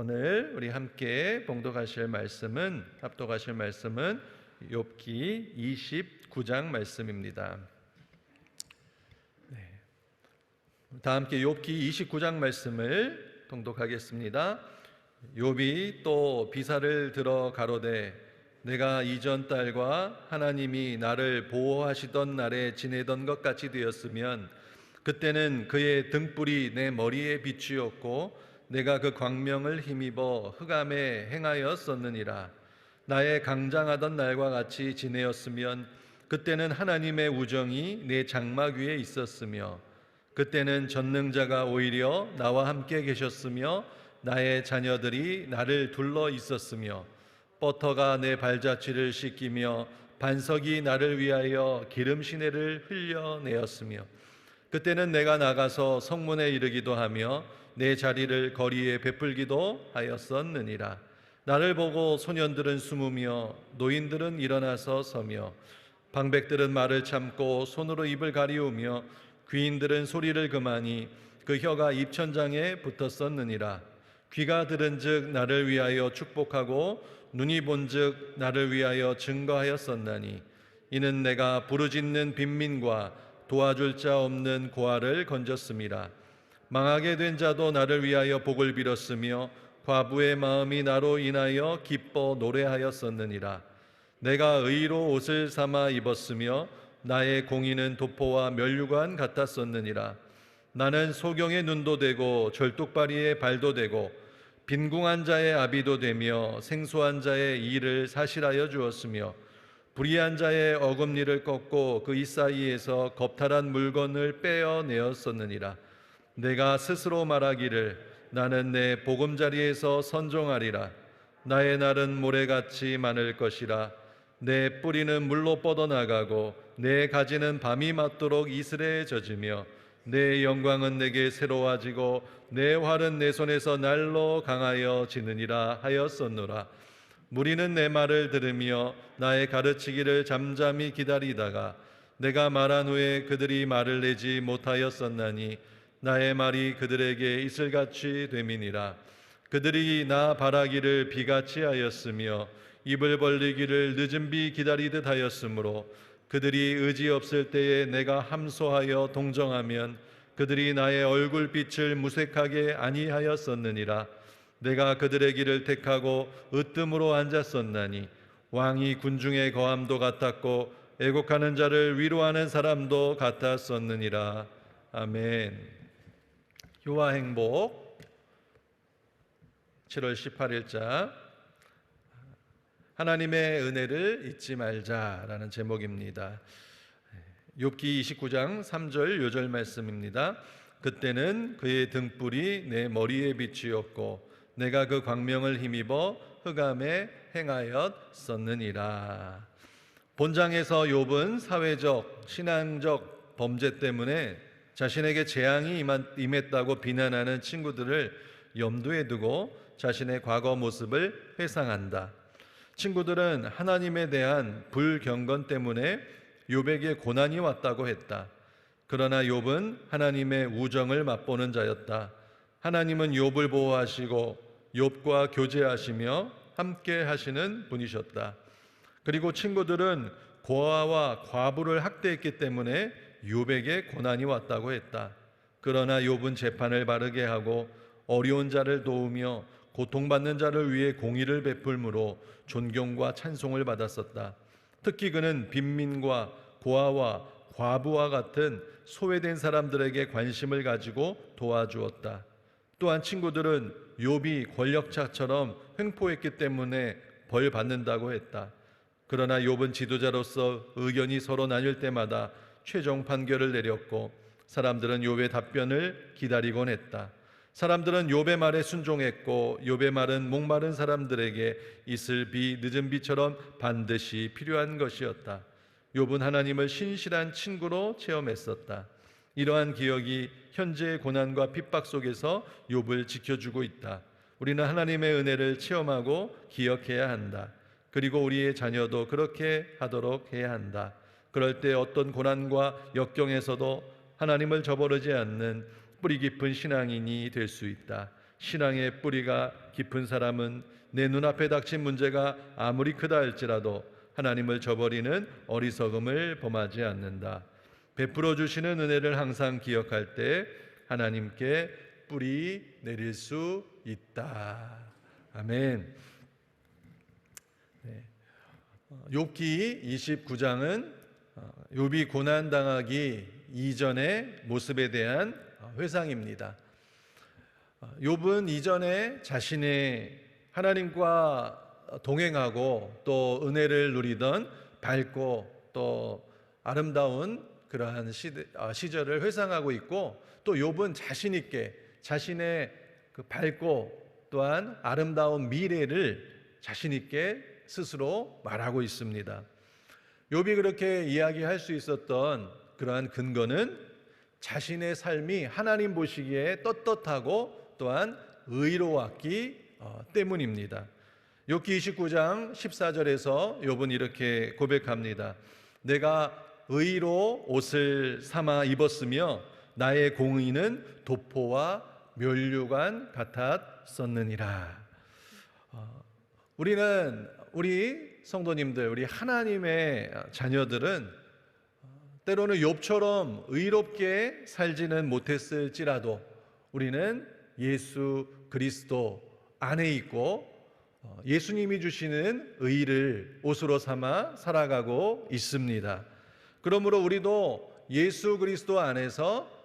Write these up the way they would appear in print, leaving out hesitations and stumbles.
오늘 우리 함께 합독하실 말씀은 욥기 29장 말씀입니다. 다 함께 욥기 29장 말씀을 통독하겠습니다. 욥이 또 비사를 들어 가로되 내가 이전 딸과 하나님이 나를 보호하시던 날에 지내던 것 같이 되었으면 그때는 그의 등불이 내 머리에 비추었고 내가 그 광명을 힘입어 흑암에 행하였었느니라. 나의 강장하던 날과 같이 지내었으면 그때는 하나님의 우정이 내 장막 위에 있었으며 그때는 전능자가 오히려 나와 함께 계셨으며 나의 자녀들이 나를 둘러 있었으며 버터가 내 발자취를 씻기며 반석이 나를 위하여 기름 시내를 흘려내었으며 그때는 내가 나가서 성문에 이르기도 하며 내 자리를 거리에 베풀기도 하였었느니라. 나를 보고 소년들은 숨으며 노인들은 일어나서 서며 방백들은 말을 참고 손으로 입을 가리우며 귀인들은 소리를 그마니 그 혀가 입천장에 붙었었느니라. 귀가 들은즉 나를 위하여 축복하고 눈이 본즉 나를 위하여 증거하였었나니 이는 내가 부르짖는 빈민과 도와줄 자 없는 고아를 건졌음이라. 망하게 된 자도 나를 위하여 복을 빌었으며 과부의 마음이 나로 인하여 기뻐 노래하였었느니라. 내가 의로 옷을 삼아 입었으며 나의 공의는 도포와 면류관 같았었느니라. 나는 소경의 눈도 되고 절뚝발이의 발도 되고 빈궁한 자의 아비도 되며 생소한 자의 일을 사실하여 주었으며 불의한 자의 어금니를 꺾고 그 이사이에서 겁탈한 물건을 빼어내었었느니라. 내가 스스로 말하기를 나는 내 보금자리에서 선종하리라. 나의 날은 모래같이 많을 것이라. 내 뿌리는 물로 뻗어나가고 내 가지는 밤이 맞도록 이슬에 젖으며 내 영광은 내게 새로워지고 내 활은 내 손에서 날로 강하여 지느니라 하였었노라. 무리는 내 말을 들으며 나의 가르치기를 잠잠히 기다리다가 내가 말한 후에 그들이 말을 내지 못하였었나니 나의 말이 그들에게 이슬같이 됨이니라. 그들이 나 바라기를 비같이 하였으며 입을 벌리기를 늦은 비 기다리듯 하였으므로 그들이 의지 없을 때에 내가 함소하여 동정하면 그들이 나의 얼굴빛을 무색하게 아니하였었느니라. 내가 그들의 길을 택하고 으뜸으로 앉았었나니 왕이 군중의 거함도 같았고 애곡하는 자를 위로하는 사람도 같았었느니라. 아멘. 교화 행복 7월 18일자 하나님의 은혜를 잊지 말자라는 제목입니다. 욥기 29장 3절 요절 말씀입니다. 그때는 그의 등불이 내 머리에 비추었고 내가 그 광명을 힘입어 흑암에 행하였었느니라. 본장에서 욥은 사회적, 신앙적 범죄 때문에 자신에게 재앙이 임했다고 비난하는 친구들을 염두에 두고 자신의 과거 모습을 회상한다. 친구들은 하나님에 대한 불경건 때문에 욥에게 고난이 왔다고 했다. 그러나 욥은 하나님의 우정을 맛보는 자였다. 하나님은 욥을 보호하시고 욥과 교제하시며 함께 하시는 분이셨다. 그리고 친구들은 고아와 과부를 학대했기 때문에 욥에게 고난이 왔다고 했다. 그러나 욥은 재판을 바르게 하고 어려운 자를 도우며 고통받는 자를 위해 공의를 베풀므로 존경과 찬송을 받았었다. 특히 그는 빈민과 고아와 과부와 같은 소외된 사람들에게 관심을 가지고 도와주었다. 또한 친구들은 욥이 권력자처럼 횡포했기 때문에 벌 받는다고 했다. 그러나 욥은 지도자로서 의견이 서로 나뉠 때마다 최종 판결을 내렸고 사람들은 욥의 답변을 기다리곤 했다. 사람들은 욥의 말에 순종했고 욥의 말은 목마른 사람들에게 이슬 비 늦은 비처럼 반드시 필요한 것이었다. 욥은 하나님을 신실한 친구로 체험했었다. 이러한 기억이 현재의 고난과 핍박 속에서 욥을 지켜주고 있다. 우리는 하나님의 은혜를 체험하고 기억해야 한다. 그리고 우리의 자녀도 그렇게 하도록 해야 한다. 그럴 때 어떤 고난과 역경에서도 하나님을 저버리지 않는 뿌리 깊은 신앙인이 될 수 있다. 신앙의 뿌리가 깊은 사람은 내 눈앞에 닥친 문제가 아무리 크다 할지라도 하나님을 저버리는 어리석음을 범하지 않는다. 베풀어 주시는 은혜를 항상 기억할 때 하나님께 뿌리 내릴 수 있다. 아멘. 네. 욥기 29장은 욥이 고난 당하기 이전의 모습에 대한 회상입니다. 욥은 이전에 자신의 하나님과 동행하고 또 은혜를 누리던 밝고 또 아름다운 그러한 시절을 회상하고 있고, 또 욥은 자신 있게 자신의 그 밝고 또한 아름다운 미래를 자신 있게 스스로 말하고 있습니다. 욥이 그렇게 이야기할 수 있었던 그러한 근거는 자신의 삶이 하나님 보시기에 떳떳하고 또한 의로웠기 때문입니다. 욥기 29장 14절에서 욥은 이렇게 고백합니다. 내가 의로 옷을 삼아 입었으며 나의 공의는 도포와 면류관 같았었느니라. 우리 성도님들, 우리 하나님의 자녀들은 때로는 욥처럼 의롭게 살지는 못했을지라도 우리는 예수 그리스도 안에 있고 예수님이 주시는 의를 옷으로 삼아 살아가고 있습니다. 그러므로 우리도 예수 그리스도 안에서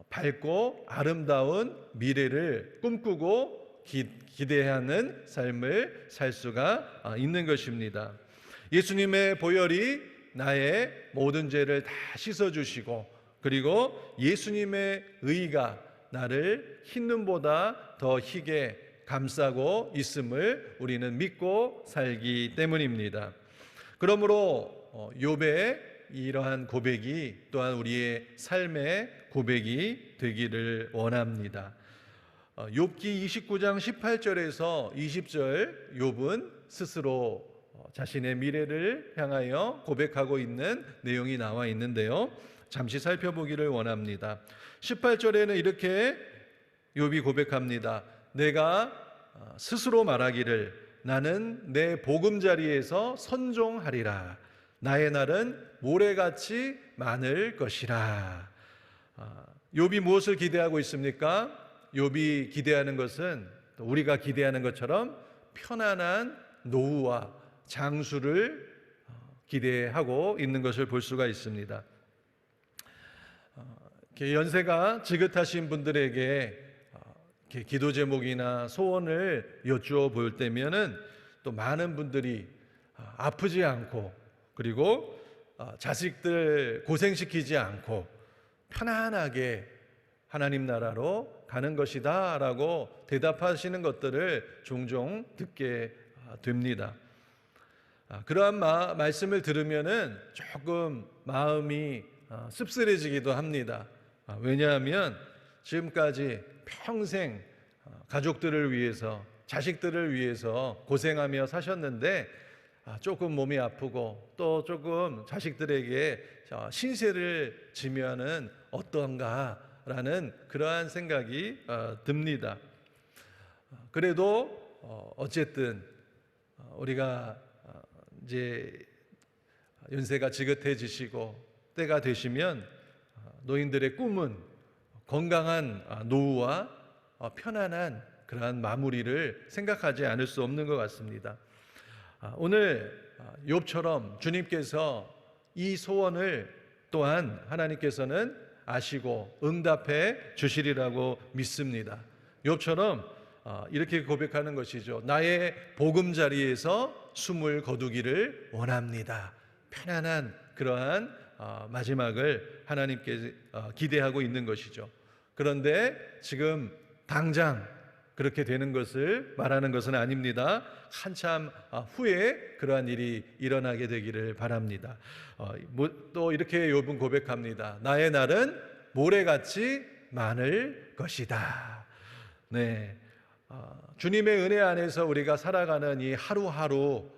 밝고 아름다운 미래를 꿈꾸고 기대하는 삶을 살 수가 있는 것입니다. 예수님의 보혈이 나의 모든 죄를 다 씻어주시고, 그리고 예수님의 의가 나를 흰 눈보다 더 희게 감싸고 있음을 우리는 믿고 살기 때문입니다. 그러므로 욥의 이러한 고백이 또한 우리의 삶의 고백이 되기를 원합니다. 욥기 29장 18절에서 20절 욥은 스스로 자신의 미래를 향하여 고백하고 있는 내용이 나와 있는데요, 잠시 살펴보기를 원합니다. 18절에는 이렇게 욥이 고백합니다. 내가 스스로 말하기를 나는 내 보금자리에서 선종하리라. 나의 날은 모래같이 많을 것이라. 욥이 무엇을 기대하고 있습니까? 욥이 기대하는 것은 우리가 기대하는 것처럼 편안한 노후와 장수를 기대하고 있는 것을 볼 수가 있습니다. 연세가 지긋하신 분들에게 기도 제목이나 소원을 여쭈어 볼 때면은 또 많은 분들이 아프지 않고, 그리고 자식들 고생시키지 않고 편안하게 하나님 나라로 가는 것이다 라고 대답하시는 것들을 종종 듣게 됩니다. 그러한 말씀을 들으면은 조금 마음이 씁쓸해지기도 합니다. 왜냐하면 지금까지 평생 가족들을 위해서, 자식들을 위해서 고생하며 사셨는데 조금 몸이 아프고 또 조금 자식들에게 신세를 지면은 어떤가라는 그러한 생각이 듭니다. 그래도 어쨌든 우리가 이제 연세가 지긋해지시고 때가 되시면 노인들의 꿈은 건강한 노후와 편안한 그러한 마무리를 생각하지 않을 수 없는 것 같습니다. 오늘 욥처럼 주님께서 이 소원을 또한 하나님께서는 아시고 응답해 주시리라고 믿습니다. 욥처럼 이렇게 고백하는 것이죠. 나의 보금자리에서 숨을 거두기를 원합니다. 편안한 그러한 마지막을 하나님께 기대하고 있는 것이죠. 그런데 지금 당장 그렇게 되는 것을 말하는 것은 아닙니다. 한참 후에 그러한 일이 일어나게 되기를 바랍니다. 또 이렇게 욥은 고백합니다. 나의 날은 모래같이 많을 것이다. 네, 주님의 은혜 안에서 우리가 살아가는 이 하루하루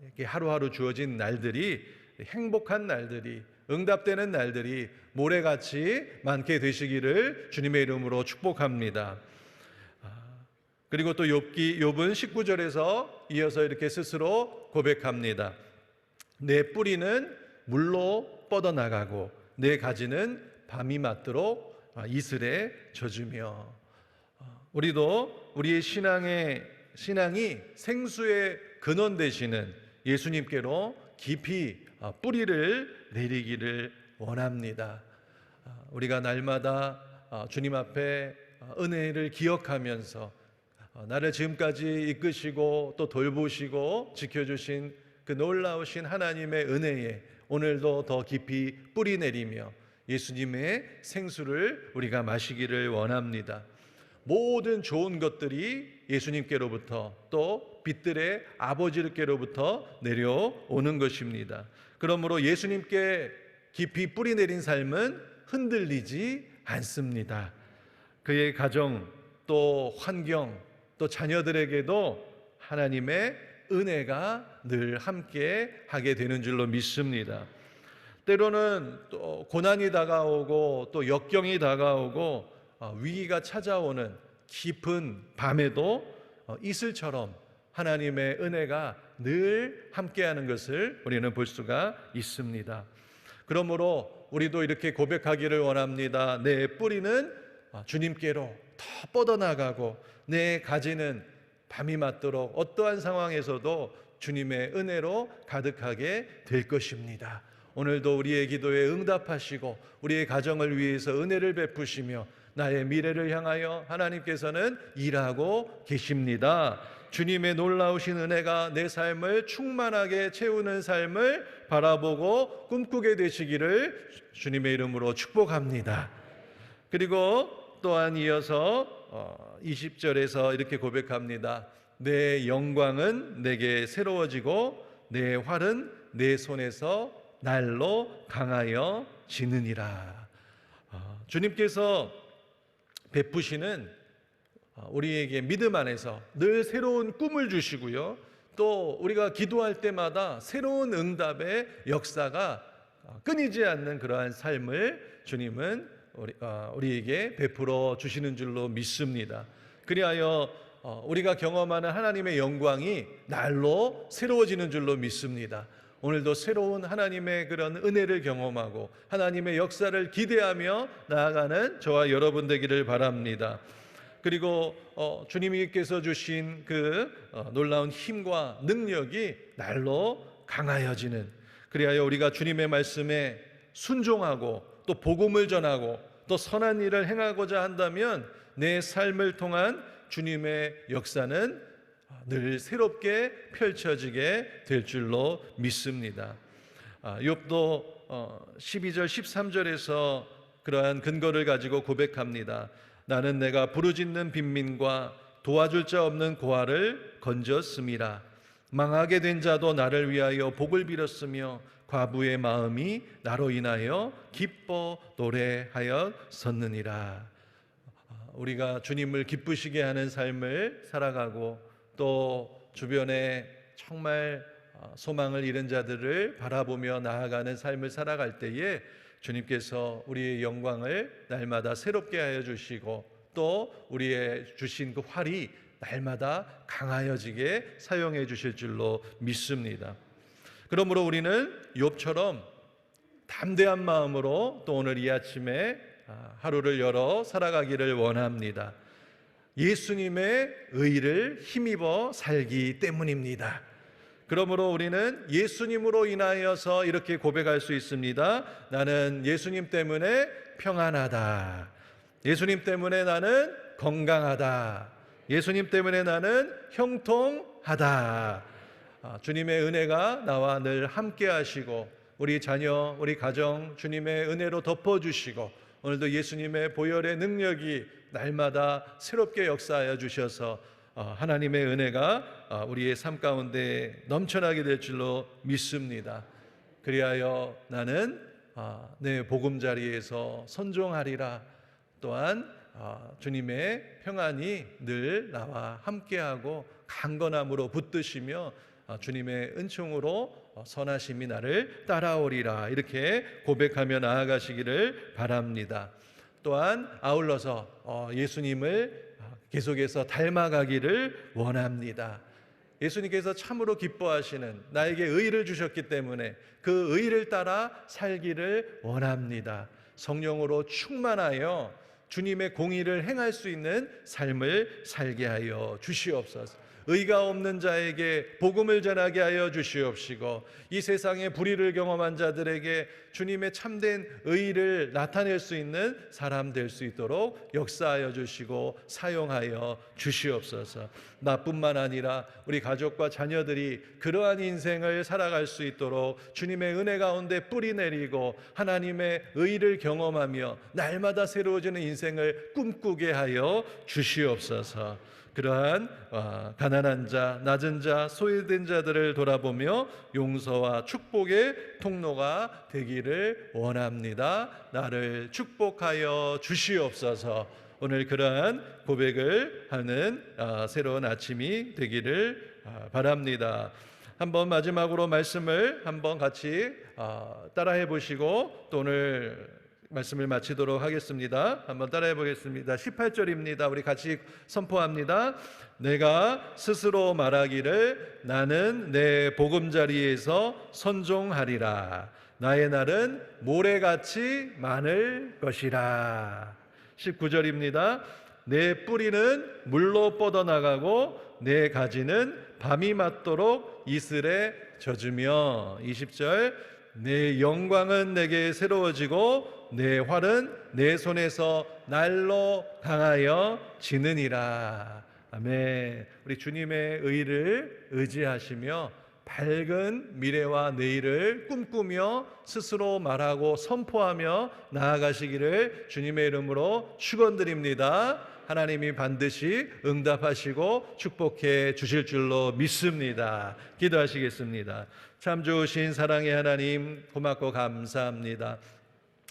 이렇게 하루하루 주어진 날들이 행복한 날들이, 응답되는 날들이 모래같이 많게 되시기를 주님의 이름으로 축복합니다. 그리고 또 욥은 19절에서 이어서 이렇게 스스로 고백합니다. 내 뿌리는 물로 뻗어나가고 내 가지는 밤이 맞도록 이슬에 젖으며. 우리도 우리의 신앙이 생수의 근원 되시는 예수님께로 깊이 뿌리를 내리기를 원합니다. 우리가 날마다 주님 앞에 은혜를 기억하면서 나를 지금까지 이끄시고 또 돌보시고 지켜주신 그 놀라우신 하나님의 은혜에 오늘도 더 깊이 뿌리 내리며 예수님의 생수를 우리가 마시기를 원합니다. 모든 좋은 것들이 예수님께로부터 또 빛들의 아버지께로부터 내려오는 것입니다. 그러므로 예수님께 깊이 뿌리 내린 삶은 흔들리지 않습니다. 그의 가정 또 환경 또 자녀들에게도 하나님의 은혜가 늘 함께 하게 되는 줄로 믿습니다. 때로는 또 고난이 다가오고 또 역경이 다가오고 위기가 찾아오는 깊은 밤에도 이슬처럼 하나님의 은혜가 늘 함께하는 것을 우리는 볼 수가 있습니다. 그러므로 우리도 이렇게 고백하기를 원합니다. 내 뿌리는 주님께로 더 뻗어나가고 내 가지는 밤이 맞도록 어떠한 상황에서도 주님의 은혜로 가득하게 될 것입니다. 오늘도 우리의 기도에 응답하시고 우리의 가정을 위해서 은혜를 베푸시며 나의 미래를 향하여 하나님께서는 일하고 계십니다. 주님의 놀라우신 은혜가 내 삶을 충만하게 채우는 삶을 바라보고 꿈꾸게 되시기를 주님의 이름으로 축복합니다. 그리고 또한 이어서 20절에서 이렇게 고백합니다. 내 영광은 내게 새로워지고 내 활은 내 손에서 날로 강하여 지느니라. 주님께서 베푸시는 우리에게 믿음 안에서 늘 새로운 꿈을 주시고요, 또 우리가 기도할 때마다 새로운 응답의 역사가 끊이지 않는 그러한 삶을 주님은 우리에게 베풀어 주시는 줄로 믿습니다. 그리하여 우리가 경험하는 하나님의 영광이 날로 새로워지는 줄로 믿습니다. 오늘도 새로운 하나님의 그런 은혜를 경험하고 하나님의 역사를 기대하며 나아가는 저와 여러분 되기를 바랍니다. 그리고 주님께서 주신 그 놀라운 힘과 능력이 날로 강하여지는, 그리하여 우리가 주님의 말씀에 순종하고 또 복음을 전하고 또 선한 일을 행하고자 한다면 내 삶을 통한 주님의 역사는 늘 새롭게 펼쳐지게 될 줄로 믿습니다. 욥도 12절 13절에서 그러한 근거를 가지고 고백합니다. 나는 내가 부르짖는 빈민과 도와줄 자 없는 고아를 건졌음이라. 망하게 된 자도 나를 위하여 복을 빌었으며 과부의 마음이 나로 인하여 기뻐 노래하였었느니라. 우리가 주님을 기쁘시게 하는 삶을 살아가고 또 주변에 정말 소망을 잃은 자들을 바라보며 나아가는 삶을 살아갈 때에 주님께서 우리의 영광을 날마다 새롭게 하여 주시고 또 우리의 주신 그 활이 날마다 강하여지게 사용해 주실 줄로 믿습니다. 그러므로 우리는 욥처럼 담대한 마음으로 또 오늘 이 아침에 하루를 열어 살아가기를 원합니다. 예수님의 의를 힘입어 살기 때문입니다. 그러므로 우리는 예수님으로 인하여서 이렇게 고백할 수 있습니다. 나는 예수님 때문에 평안하다. 예수님 때문에 나는 건강하다. 예수님 때문에 나는 형통하다. 주님의 은혜가 나와 늘 함께 하시고 우리 자녀, 우리 가정 주님의 은혜로 덮어주시고 오늘도 예수님의 보혈의 능력이 날마다 새롭게 역사하여 주셔서 하나님의 은혜가 우리의 삶 가운데 넘쳐나게 될 줄로 믿습니다. 그리하여 나는 내 보금자리에서 선종하리라. 또한 주님의 평안이 늘 나와 함께하고 강건함으로 붙드시며 주님의 은총으로 선하심이 나를 따라오리라. 이렇게 고백하며 나아가시기를 바랍니다. 또한 아울러서 예수님을 계속해서 닮아가기를 원합니다. 예수님께서 참으로 기뻐하시는 나에게 의를 주셨기 때문에 그 의를 따라 살기를 원합니다. 성령으로 충만하여 주님의 공의를 행할 수 있는 삶을 살게 하여 주시옵소서. 의가 없는 자에게 복음을 전하게 하여 주시옵시고, 이 세상의 불의를 경험한 자들에게 주님의 참된 의를 나타낼 수 있는 사람 될 수 있도록 역사하여 주시고 사용하여 주시옵소서. 나뿐만 아니라 우리 가족과 자녀들이 그러한 인생을 살아갈 수 있도록 주님의 은혜 가운데 뿌리 내리고 하나님의 의를 경험하며 날마다 새로워지는 인생을 꿈꾸게 하여 주시옵소서. 그러한 가난한 자, 낮은 자, 소외된 자들을 돌아보며 용서와 축복의 통로가 되기를 원합니다. 나를 축복하여 주시옵소서. 오늘 그러한 고백을 하는 새로운 아침이 되기를 바랍니다. 한번 마지막으로 말씀을 한번 같이 따라해 보시고 또 오늘 말씀을 마치도록 하겠습니다. 한번 따라해 보겠습니다. 18절입니다. 우리 같이 선포합니다. 내가 스스로 말하기를 나는 내 보금자리에서 선종하리라. 나의 날은 모래같이 많을 것이라. 19절입니다. 내 뿌리는 물로 뻗어나가고 내 가지는 밤이 맞도록 이슬에 젖으며. 20절 내 영광은 내게 새로워지고 내 활은 내 손에서 날로 강하여 지느니라. 아멘. 우리 주님의 의를 의지하시며 밝은 미래와 내일을 꿈꾸며 스스로 말하고 선포하며 나아가시기를 주님의 이름으로 축원드립니다. 하나님이 반드시 응답하시고 축복해 주실 줄로 믿습니다. 기도하시겠습니다. 참 좋으신 사랑의 하나님, 고맙고 감사합니다.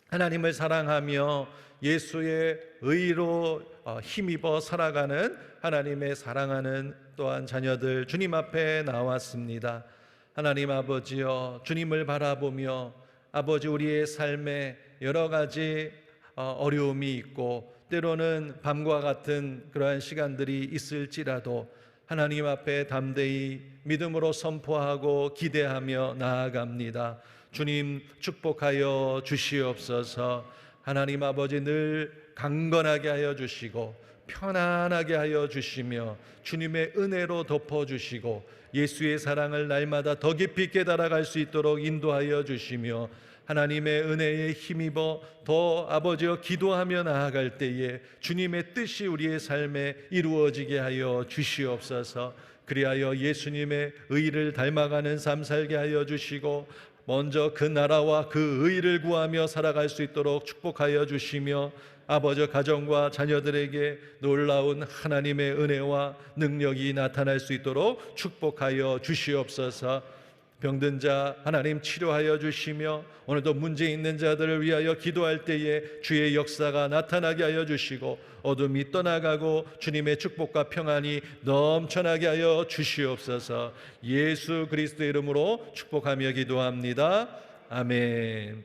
하나님을 사랑하며 예수의 의로 힘입어 살아가는 하나님의 사랑하는 또한 자녀들 주님 앞에 나왔습니다. 하나님 아버지여, 주님을 바라보며 아버지 우리의 삶에 여러 가지 어려움이 있고 때로는 밤과 같은 그러한 시간들이 있을지라도 하나님 앞에 담대히 믿음으로 선포하고 기대하며 나아갑니다. 주님 축복하여 주시옵소서. 하나님 아버지 늘 강건하게 하여 주시고 편안하게 하여 주시며 주님의 은혜로 덮어주시고 예수의 사랑을 날마다 더 깊이 깨달아갈 수 있도록 인도하여 주시며 하나님의 은혜에 힘입어 더 아버지여 기도하며 나아갈 때에 주님의 뜻이 우리의 삶에 이루어지게 하여 주시옵소서. 그리하여 예수님의 의를 닮아가는 삶 살게 하여 주시고 먼저 그 나라와 그 의를 구하며 살아갈 수 있도록 축복하여 주시며 아버지 가정과 자녀들에게 놀라운 하나님의 은혜와 능력이 나타날 수 있도록 축복하여 주시옵소서. 병든 자 하나님 치료하여 주시며 오늘도 문제 있는 자들을 위하여 기도할 때에 주의 역사가 나타나게 하여 주시고 어둠이 떠나가고 주님의 축복과 평안이 넘쳐나게 하여 주시옵소서. 예수 그리스도의 이름으로 축복하며 기도합니다. 아멘.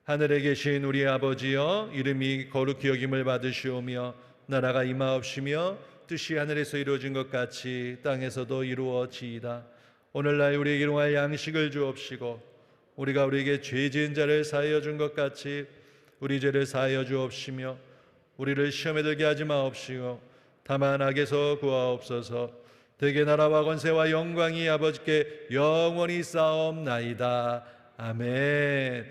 하늘에 계신 우리 아버지여, 이름이 거룩히 여김을 받으시오며 나라가 임하옵시며 뜻이 하늘에서 이루어진 것 같이 땅에서도 이루어지이다. 오늘날 우리에게 일용할 양식을 주옵시고 우리가 우리에게 죄 지은 자를 사하여 준 것 같이 우리 죄를 사하여 주옵시며 우리를 시험에 들게 하지 마옵시고 다만 악에서 구하옵소서. 대개 나라와 권세와 영광이 아버지께 영원히 쌓옵나이다. 아멘.